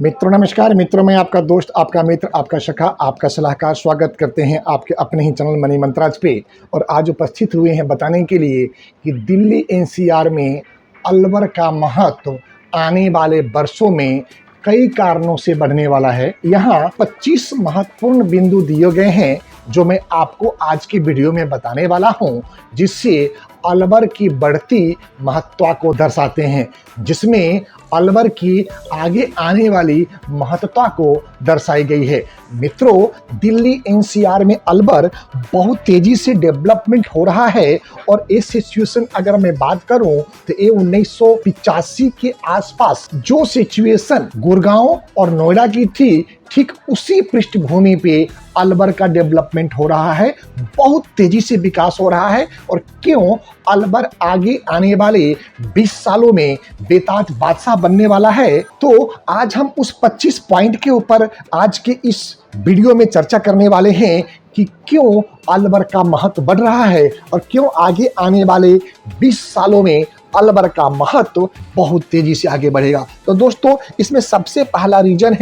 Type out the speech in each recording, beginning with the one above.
मित्रों नमस्कार। मित्रों, मैं आपका दोस्त, आपका मित्र, आपका सखा, आपका सलाहकार स्वागत करते हैं आपके अपने ही चैनल मनी मंत्राज पे। और आज उपस्थित हुए हैं बताने के लिए कि दिल्ली एनसीआर में अलवर का महत्व आने वाले वर्षों में कई कारणों से बढ़ने वाला है। यहाँ 25 महत्वपूर्ण बिंदु दिए गए हैं जो मैं आपको आज की वीडियो में बताने वाला हूँ, जिससे अलवर की बढ़ती महत्ता को दर्शाते हैं, जिसमें अलवर की आगे आने वाली महत्ता को दर्शाई गई है। मित्रों, दिल्ली एनसीआर में अलवर बहुत तेजी से डेवलपमेंट हो रहा है और इस सिचुएशन अगर मैं बात करूं तो ये 1985 के आसपास जो सिचुएशन गुड़गांव और नोएडा की थी, ठीक उसी पृष्ठभूमि पे अलवर का डेवलपमेंट हो रहा है। बहुत तेजी से विकास हो रहा है। और क्यों अलवर आगे आने वाले 20 सालों में बेताज बादशाह बनने वाला है, तो आज हम उस 25 पॉइंट के ऊपर आज के इस वीडियो में चर्चा करने वाले हैं कि क्यों अलवर का महत्व बढ़ रहा है और क्यों आगे आने वाले 20 सालों में अलवर का महत्व बहुत तेजी से आगे बढ़ेगा। तो दोस्तों, इसमें सबसे पहला रीजन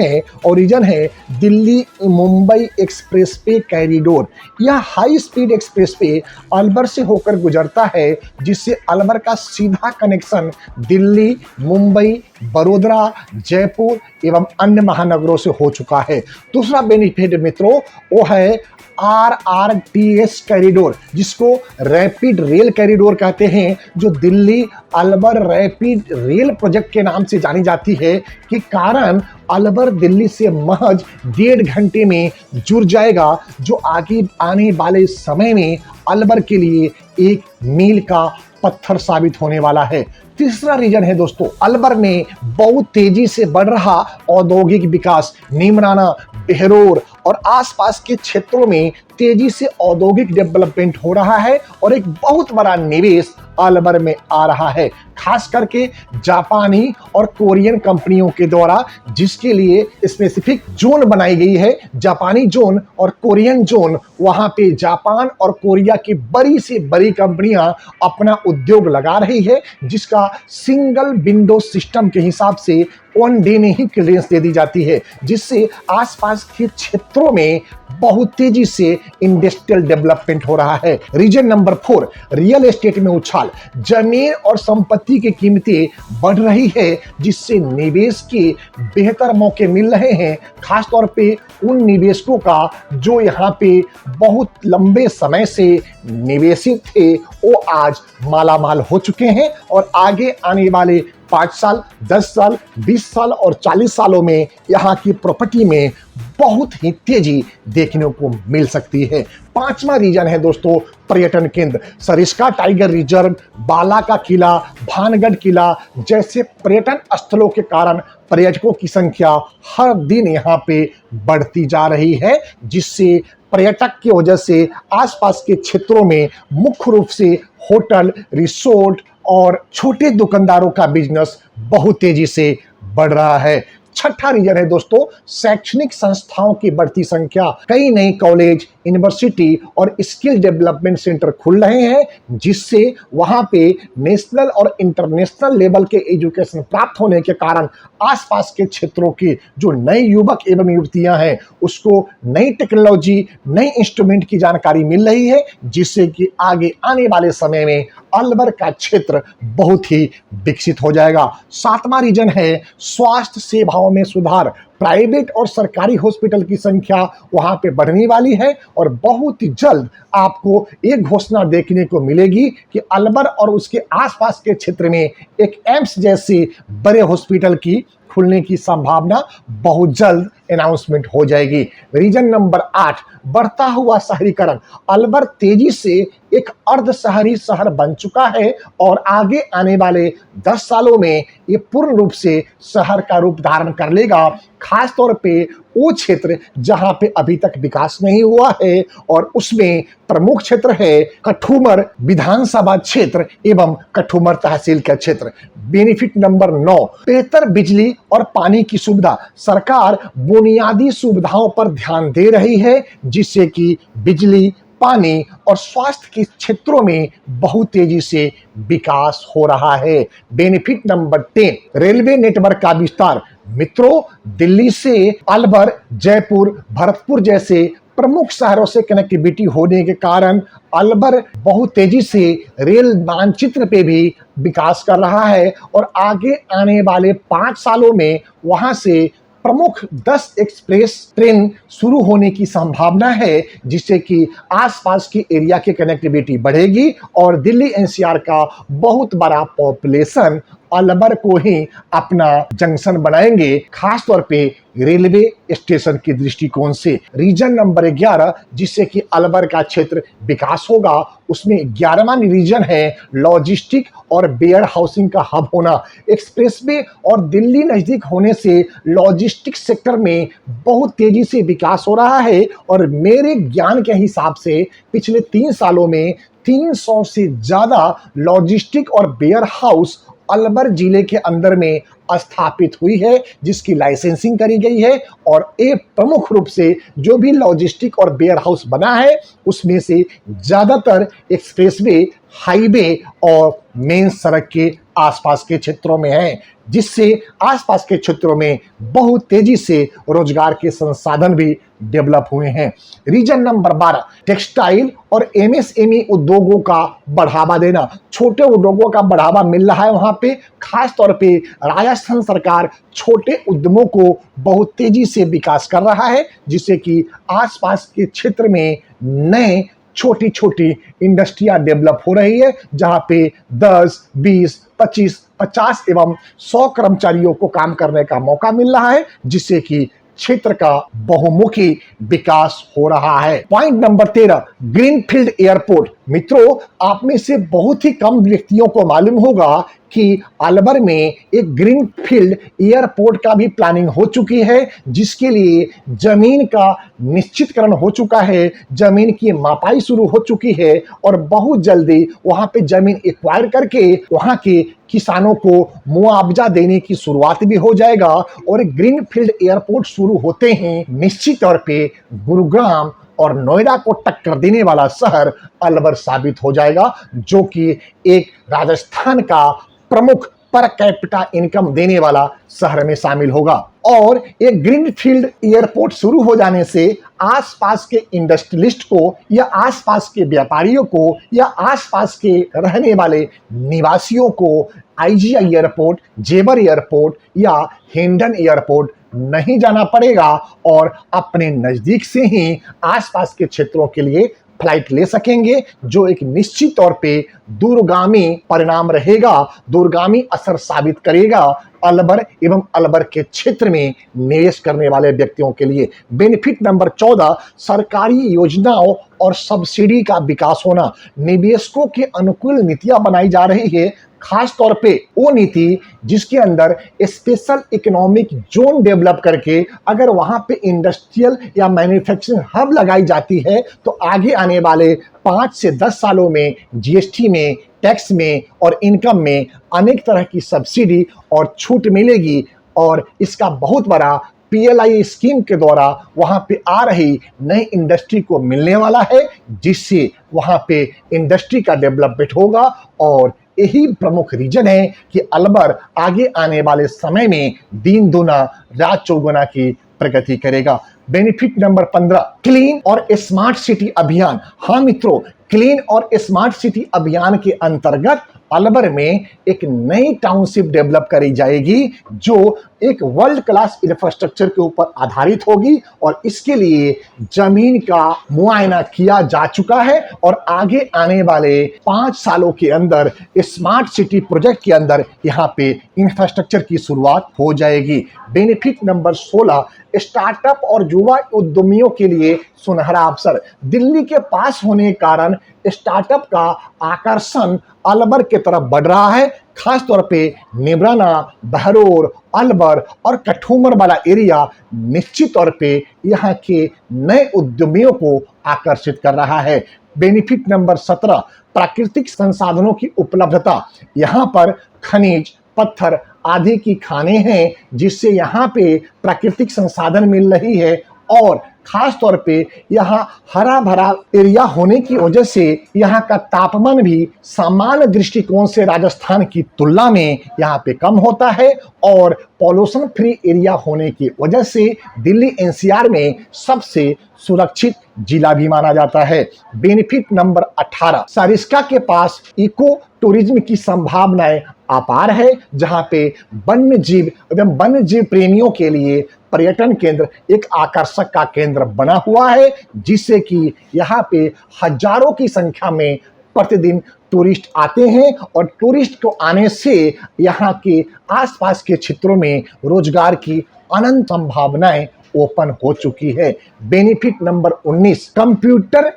है Delhi Mumbai expressway corridor. यह high speed expressway Alwar से होकर गुजरता है, जिससे अलवर का सीधा कनेक्शन दिल्ली, मुंबई, बड़ोदरा, जयपुर एवं अन्य महानगरों से हो चुका है। दूसरा बेनिफिट मित्रों वो है RRTS कॉरिडोर, जिसको रैपिड रेल कॉरिडोर कहते हैं, जो Delhi Alwar rapid rail project के नाम से जानी जाती है, के कारण अलवर दिल्ली से महज 1.5 घंटे में जुड़ जाएगा, जो आगे आने वाले समय में अलवर के लिए एक मील का पत्थर साबित होने वाला है। तीसरा रीजन है दोस्तों, अलवर में बहुत तेजी से बढ़ रहा औद्योगिक विकास। नीमराना, बेहरोर और आसपास के क्षेत्रों में तेजी से औद्योगिक डेवलपमेंट हो रहा है और एक बहुत बड़ा निवेश अलवर में आ रहा है, खास करके जापानी और कोरियन कंपनियों के द्वारा, जिसके लिए स्पेसिफिक जोन बनाई गई है, जापानी जोन और कोरियन जोन। वहां पे जापान और कोरिया की बड़ी से बड़ी कंपनियां अपना उद्योग लगा रही है, जिसका सिंगल विंडो सिस्टम के हिसाब से 1 डे में ही क्लियरेंस दे दी जाती है, जिससे आसपास के क्षेत्रों में बहुत तेजी से इंडस्ट्रियल डेवलपमेंट हो रहा है। रीजन नंबर 4, रियल एस्टेट में उछाल। जमीन और संपत्ति की कीमतें बढ़ रही है, जिससे निवेश के बेहतर मौके मिल रहे हैं, खासतौर पे उन निवेशकों का जो यहाँ पे बहुत लंबे समय से निवेशित थे, वो आज मालामाल हो चुके हैं और आगे आने वाले 5 साल, 10 साल, 20 साल और 40 सालों में यहाँ की प्रॉपर्टी में बहुत ही तेजी देखने को मिल सकती है। 5वां रीजन है दोस्तों, पर्यटन केंद्र। सरिस्का टाइगर रिजर्व, बाला का किला, भानगढ़ किला जैसे पर्यटन स्थलों के कारण पर्यटकों की संख्या हर दिन यहाँ पे बढ़ती जा रही है, जिससे पर्यटक की वजह से आसपास के क्षेत्रों में मुख्य रूप से होटल, रिसोर्ट और छोटे दुकानदारों का बिजनेस बहुत तेजी से बढ़ रहा है। 6ठा रीजन है दोस्तों, शैक्षणिक संस्थाओं की बढ़ती संख्या। कई नए कॉलेज, यूनिवर्सिटी और स्किल डेवलपमेंट सेंटर खुल रहे हैं, जिससे वहां पे नेशनल और इंटरनेशनल लेवल के एजुकेशन प्राप्त होने के कारण आसपास के क्षेत्रों के जो नए युवक एवं युवतियां हैं, उसको नई टेक्नोलॉजी, नई इंस्ट्रूमेंट की जानकारी मिल रही है, जिससे कि आगे आने वाले समय में अलवर का क्षेत्र बहुत ही विकसित हो जाएगा। 7वां रीजन है स्वास्थ्य सेवाओं में सुधार। प्राइवेट और सरकारी हॉस्पिटल की संख्या वहां पे बढ़ने वाली है और बहुत ही जल्द आपको एक घोषणा देखने को मिलेगी कि अलवर और उसके आसपास के क्षेत्र में एक एम्स जैसे बड़े हॉस्पिटल की खुलने की संभावना बहुत जल्द अनाउंसमेंट हो जाएगी। रीजन नंबर 8, बढ़ता हुआ शहरीकरण। अलवर तेजी से एक अर्ध शहरी शहर बन चुका है और आगे आने वाले 10 सालों में ये पूर्ण रूप से शहर का रूप धारण कर लेगा, खास तौर पे वो क्षेत्र जहां पे अभी तक विकास नहीं हुआ है, और उसमें प्रमुख क्षेत्र है कठुमर विधानसभा क्षेत्र एवं कठुमर तहसील का क्षेत्र। बेनिफिट नंबर 9, बेहतर बिजली और पानी की सुविधा। सरकार बुनियादी सुविधाओं पर ध्यान दे रही है, जिससे कि बिजली, पानी और स्वास्थ्य के क्षेत्रों में बहुत तेजी से विकास हो रहा है। बेनिफिट नंबर 10, रेलवे नेटवर्क का विस्तार। मित्रों, दिल्ली से अलवर, जयपुर, भरतपुर जैसे प्रमुख शहरों से कनेक्टिविटी होने के कारण अलवर बहुत तेजी से रेल मानचित्र पे भी विकास कर रहा है और आगे आने वाले 5 सालों में वहां से प्रमुख 10 एक्सप्रेस ट्रेन शुरू होने की संभावना है, जिससे कि आसपास की एरिया की कनेक्टिविटी बढ़ेगी और दिल्ली एनसीआर का बहुत बड़ा पॉपुलेशन अलवर को ही अपना जंक्शन बनाएंगे, खासतौर पे रेलवे स्टेशन के दृष्टिकोण से। रीजन नंबर 11 जिससे कि अलवर का क्षेत्र विकास होगा, उसमें 11वां रीजन है लॉजिस्टिक और वेयर हाउसिंग का हब होना। एक्सप्रेसवे और दिल्ली नजदीक होने से लॉजिस्टिक सेक्टर में बहुत तेजी से विकास हो रहा है और मेरे ज्ञान के हिसाब से पिछले 3 सालों में 300 से ज्यादा लॉजिस्टिक और वेयर हाउस अलवर जिले के अंदर में स्थापित हुई है, जिसकी लाइसेंसिंग करी गई है और एक प्रमुख रूप से जो भी लॉजिस्टिक और वेयर हाउस बना है उसमें से ज्यादातर एक्सप्रेसवे, हाईवे और मेन सड़क के आसपास के क्षेत्रों में है, जिससे आसपास के क्षेत्रों में बहुत तेजी से रोजगार के संसाधन भी डेवलप हुए हैं। रीजन नंबर 12 टेक्सटाइल और एमएसएमई उद्योगों का बढ़ावा देना। छोटे उद्योगों का बढ़ावा मिल रहा है वहां पे, खास तौर पे राजस्थान सरकार छोटे उद्यमों को बहुत तेजी से विकास कर रहा है, जिससे कि आसपास के क्षेत्र में नए छोटी छोटी इंडस्ट्रियां डेवलप हो रही है, जहां पे 10, 20, 25, 50 एवं 100 कर्मचारियों को काम करने का मौका मिल रहा है, जिससे कि क्षेत्र का बहुमुखी विकास हो रहा है। Point number 13 greenfield airport. मित्रों, आप में से बहुत ही कम व्यक्तियों को मालूम होगा कि अलवर में एक ग्रीनफील्ड एयरपोर्ट का भी प्लानिंग हो चुकी है, जिसके लिए जमीन का निश्चितकरण हो चुका है, जमीन की मापाई शुरू हो चुकी है और बहुत जल्दी वहां पे जमीन एक्वायर करके वहां के किसानों को मुआवजा देने की शुरुआत भी हो जाएगा और ग्रीनफील्ड एयरपोर्ट शुरू होते ही निश्चित तौर पे गुरुग्राम और नोएडा को टक्कर देने वाला शहर अलवर साबित हो जाएगा, जो कि एक राजस्थान का प्रमुख पर कैपिटा इनकम देने वाला शहर में शामिल होगा। और एक ग्रीनफील्ड एयरपोर्ट शुरू हो जाने से आसपास के इंडस्ट्रियलिस्ट को या आसपास के व्यापारियों को या आसपास के रहने वाले निवासियों को आईजीआई एयरपोर्ट, जेवर एयरपोर्ट या हिंडन एयरपोर्ट नहीं जाना पड़ेगा और अपने नजदीक से ही आसपास के क्षेत्रों के लिए फ्लाइट ले सकेंगे, जो एक निश्चित तौर पे दूरगामी परिणाम रहेगा, दूरगामी असर साबित करेगा अलवर एवं अलवर के क्षेत्र में निवेश करने वाले व्यक्तियों के लिए। बेनिफिट नंबर 14 सरकारी योजनाओं और सब्सिडी का विकास होना। निवेशकों के अनुकूल नीतियां बनाई जा रही है, खास तौर पे वो नीति जिसके अंदर स्पेशल इकोनॉमिक जोन डेवलप करके अगर वहां पे इंडस्ट्रियल या मैन्युफैक्चरिंग हब लगाई जाती है तो आगे आने वाले 5 से 10 सालों में जीएसटी में, टैक्स में और इनकम में अनेक तरह की सब्सिडी और छूट मिलेगी और इसका बहुत बड़ा पीएलआई स्कीम के द्वारा वहां पे आ रही नई इंडस्ट्री को मिलने वाला है, जिससे वहां पे इंडस्ट्री का डेवलपमेंट होगा और यही प्रमुख रीजन है कि अलवर आगे आने वाले समय में दिन दुना रात चौगुना की प्रगति करेगा। बेनिफिट नंबर 15 क्लीन और स्मार्ट सिटी अभियान। हाँ मित्रों, क्लीन और स्मार्ट सिटी अभियान के अंतर्गत अलवर में एक नई टाउनशिप डेवलप करी जाएगी, जो एक वर्ल्ड क्लास इंफ्रास्ट्रक्चर के ऊपर आधारित होगी और इसके लिए जमीन का मुआयना किया जा चुका है और आगे आने वाले 5 सालों के अंदर स्मार्ट सिटी प्रोजेक्ट के अंदर यहाँ पे इंफ्रास्ट्रक्चर की शुरुआत हो जाएगी। बेनिफिट नंबर 16 स्टार्टअप और युवा उद्यमियों के लिए सुनहरा अवसर। दिल्ली के पास होने के कारण स्टार्टअप का आकर्षण अलवर की तरफ बढ़ रहा है, खास तौर पे नेबराना, बहरोर, अलवर और कठूमर वाला एरिया निश्चित तौर पे यहाँ के नए उद्यमियों को आकर्षित कर रहा है। बेनिफिट नंबर 17 प्राकृतिक संसाधनों की उपलब्धता। यहाँ पर खनिज, पत्थर आदि की खानें हैं, जिससे यहाँ पे प्राकृतिक संसाधन मिल रही है और खास तौर पे यहाँ हरा भरा एरिया होने की वजह से यहाँ का तापमान भी सामान्य दृष्टिकोण से राजस्थान की तुलना में यहाँ पे कम होता है और पॉल्यूशन फ्री एरिया होने की वजह से दिल्ली एनसीआर में सबसे सुरक्षित जिला भी माना जाता है। बेनिफिट नंबर 18, सरिस्का के पास इको टूरिज्म की संभावनाएं अपार है, जहां पे वन्य जीव एवं वन्य जीव प्रेमियों के लिए पर्यटन केंद्र एक आकर्षक का केंद्र बना हुआ है, जिससे कि यहाँ पे हजारों की संख्या में प्रतिदिन टूरिस्ट आते हैं और टूरिस्ट को आने से यहाँ के आसपास के क्षेत्रों में रोजगार की अनंत संभावनाएं ओपन हो चुकी है। बेनिफिट नंबर 19, कंप्यूटर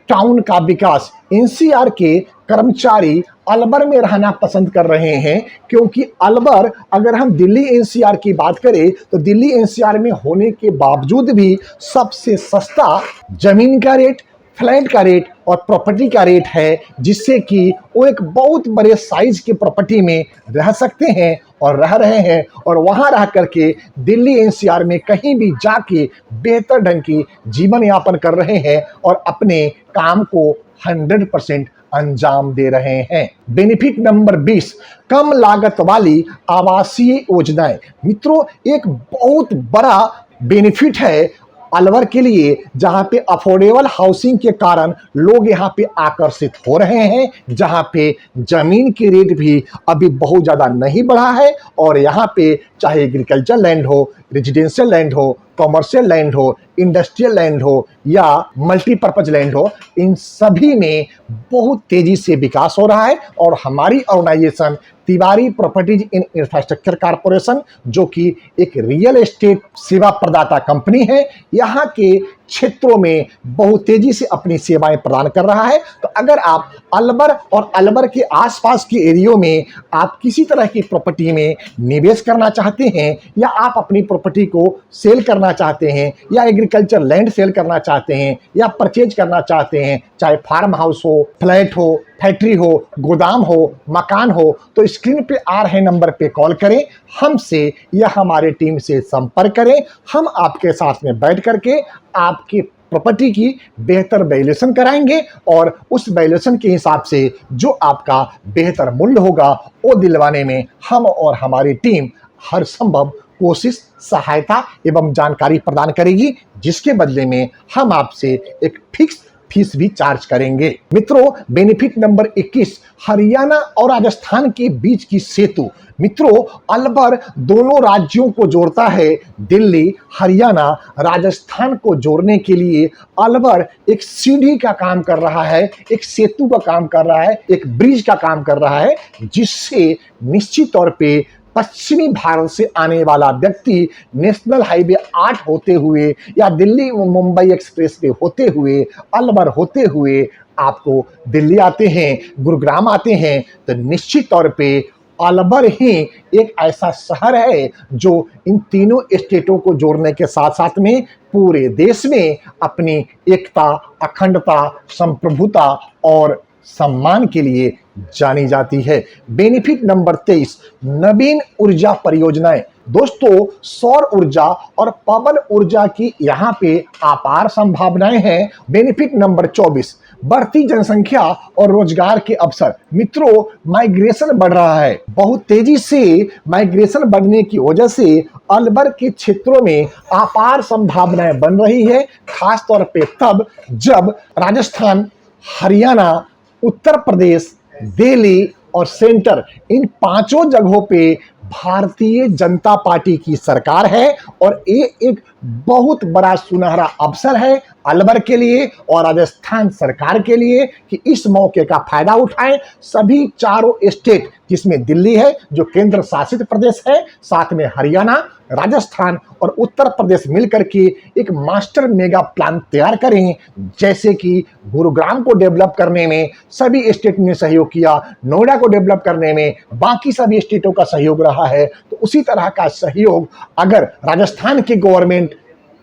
टाउन का विकास। एनसीआर के कर्मचारी अलवर में रहना पसंद कर रहे हैं, क्योंकि अलवर, अगर हम दिल्ली एनसीआर की बात करें तो दिल्ली एनसीआर में होने के बावजूद भी सबसे सस्ता जमीन का रेट, फ्लैट का रेट और प्रॉपर्टी का रेट है, जिससे कि वो एक बहुत बड़े साइज के प्रॉपर्टी में रह सकते हैं और रह रहे हैं और वहां रह करके दिल्ली एनसीआर में कहीं भी जाके बेहतर ढंग की जीवन यापन कर रहे हैं और अपने काम को 100% अंजाम दे रहे हैं। बेनिफिट नंबर 20, कम लागत वाली आवासीय योजनाएं। मित्रों, एक बहुत बड़ा बेनिफिट है अलवर के लिए, जहां पे अफोर्डेबल हाउसिंग के कारण लोग यहां पे आकर्षित हो रहे हैं, जहां पे जमीन की रेट भी अभी बहुत ज्यादा नहीं बढ़ा है और यहां पे चाहे एग्रीकल्चर लैंड हो, रेजिडेंशियल लैंड हो, कॉमर्शियल लैंड हो, इंडस्ट्रियल लैंड हो या मल्टीपर्पज लैंड हो, इन सभी में बहुत तेजी से विकास हो रहा है। और हमारी organization Tiwari properties in infrastructure corporation, जो कि एक रियल एस्टेट सेवा प्रदाता कंपनी है, यहाँ के क्षेत्रों में बहुत तेजी से अपनी सेवाएं प्रदान कर रहा है। तो अगर आप अलवर और अलवर के आसपास के एरियो में आप किसी तरह की प्रॉपर्टी में निवेश करना चाहते हैं या आप अपनी प्रॉपर्टी को सेल करना चाहते हैं या एग्रीकल्चर लैंड सेल करना चाहते हैं या परचेज करना चाहते हैं, चाहे फार्म हाउस हो, फ्लैट हो, फैक्ट्री हो, गोदाम हो, मकान हो, तो स्क्रीन पे आ रहे नंबर पे कॉल करें, हमसे या हमारे टीम से संपर्क करें। हम आपके साथ में बैठ करके आपकी प्रॉपर्टी की बेहतर वैल्यूएशन कराएंगे और उस वैल्यूएशन के हिसाब से जो आपका बेहतर मूल्य होगा वो दिलवाने में हम और हमारी टीम हर संभव कोशिश, सहायता एवं जानकारी प्रदान करेगी, जिसके बदले में हम आपसे एक फिक्स फीस भी चार्ज करेंगे। मित्रों, बेनिफिट नंबर 21, हरियाणा और राजस्थान के बीच की सेतु। मित्रों, अलवर दोनों राज्यों को जोड़ता है। दिल्ली, हरियाणा, राजस्थान को जोड़ने के लिए अलवर एक सीढ़ी का काम कर रहा है, एक सेतु का काम कर रहा है, एक ब्रिज का काम कर रहा है, जिससे निश्चित तौर पे पश्चिमी भारत से आने वाला व्यक्ति नेशनल हाईवे 8 होते हुए या दिल्ली मुंबई एक्सप्रेस वे होते हुए, अलवर होते हुए आपको दिल्ली आते हैं, गुरुग्राम आते हैं, तो निश्चित तौर पे अलवर ही एक ऐसा शहर है जो इन तीनों स्टेटों को जोड़ने के साथ साथ में पूरे देश में अपनी एकता, अखंडता, संप्रभुता और सम्मान के लिए जानी जाती है। बेनिफिट नंबर 23, नवीन ऊर्जा परियोजनाएं। दोस्तों, सौर ऊर्जा और पवन ऊर्जा की यहाँ पे अपार संभावनाएं हैं। बेनिफिट नंबर 24, बढ़ती जनसंख्या और रोजगार के अवसर। मित्रों, माइग्रेशन बढ़ रहा है, बहुत तेजी से माइग्रेशन बढ़ने की वजह से अलवर के क्षेत्रों में अपार संभावनाएं बन रही है, खास तौर पे तब जब राजस्थान, हरियाणा, उत्तर प्रदेश, दिल्ली और सेंटर, इन पांचों जगहों पे भारतीय जनता पार्टी की सरकार है और ये एक बहुत बड़ा सुनहरा अवसर है अलवर के लिए और राजस्थान सरकार के लिए कि इस मौके का फायदा उठाएं। सभी चारों स्टेट, जिसमें दिल्ली है जो केंद्र शासित प्रदेश है, साथ में हरियाणा, राजस्थान और उत्तर प्रदेश मिलकर के एक मास्टर मेगा प्लान तैयार करें। जैसे कि गुरुग्राम को डेवलप करने में सभी स्टेट ने सहयोग किया, नोएडा को डेवलप करने में बाकी सभी स्टेटों का सहयोग रहा है, तो उसी तरह का सहयोग अगर राजस्थान की गवर्नमेंट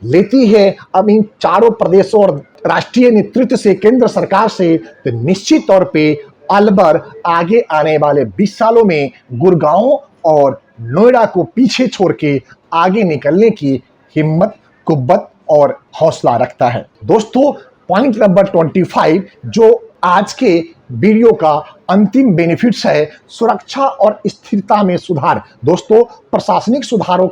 लेती है अब इन चारों प्रदेशों और राष्ट्रीय नेतृत्व से, केंद्र सरकार से, तो निश्चित तौर पे अलवर आगे आने वाले 20 सालों में गुड़गांव और नोएडा को पीछे छोड़ के आगे निकलने की हिम्मत, कुव्वत और हौसला रखता है। दोस्तों, पॉइंट नंबर 25 जो आज के वीडियो का अंतिम बेनिफिट्स है, सुरक्षा और स्थिरता में सुधार। दोस्तों, प्रशासनिक सुधारों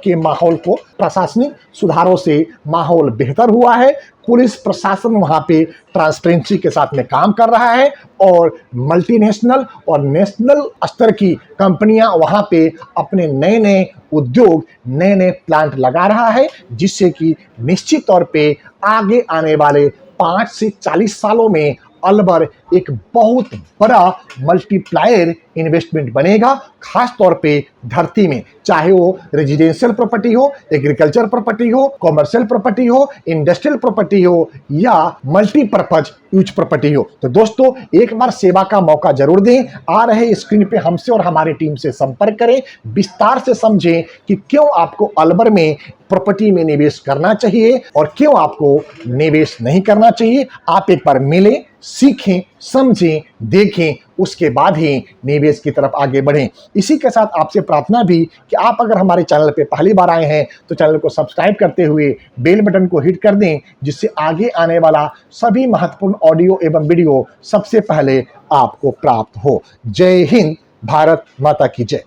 से माहौल बेहतर हुआ है। पुलिस प्रशासन वहां पे ट्रांसपेरेंसी के साथ में काम कर रहा है और मल्टीनेशनल और नेशनल स्तर की कंपनियां वहां पे अपने नए नए उद्योग, नए नए प्लांट लगा रहा है, जिससे कि निश्चित तौर पे आगे आने वाले 5 से 40 सालों में अलवर एक बहुत बड़ा मल्टीप्लायर इन्वेस्टमेंट बनेगा, खास तौर पे धरती में, चाहे वो रेजिडेंशियल प्रॉपर्टी हो, एग्रीकल्चर प्रॉपर्टी हो, कॉमर्शियल प्रॉपर्टी हो, इंडस्ट्रियल प्रॉपर्टी हो या मल्टीपर्पज यूज प्रॉपर्टी हो। तो दोस्तों, एक बार सेवा का मौका जरूर दें। आ रहे स्क्रीन पे हमसे और हमारी टीम से संपर्क करें, विस्तार से समझें कि क्यों आपको अलवर में प्रॉपर्टी में निवेश करना चाहिए और क्यों आपको निवेश नहीं करना चाहिए। आप एक बार मिलें, सीखें, समझें, देखें, उसके बाद ही निवेश की तरफ आगे बढ़ें। इसी के साथ आपसे प्रार्थना भी कि आप अगर हमारे चैनल पे पहली बार आए हैं तो चैनल को सब्सक्राइब करते हुए बेल बटन को हिट कर दें, जिससे आगे आने वाला सभी महत्वपूर्ण ऑडियो एवं वीडियो सबसे पहले आपको प्राप्त हो। जय हिंद, भारत माता की जय।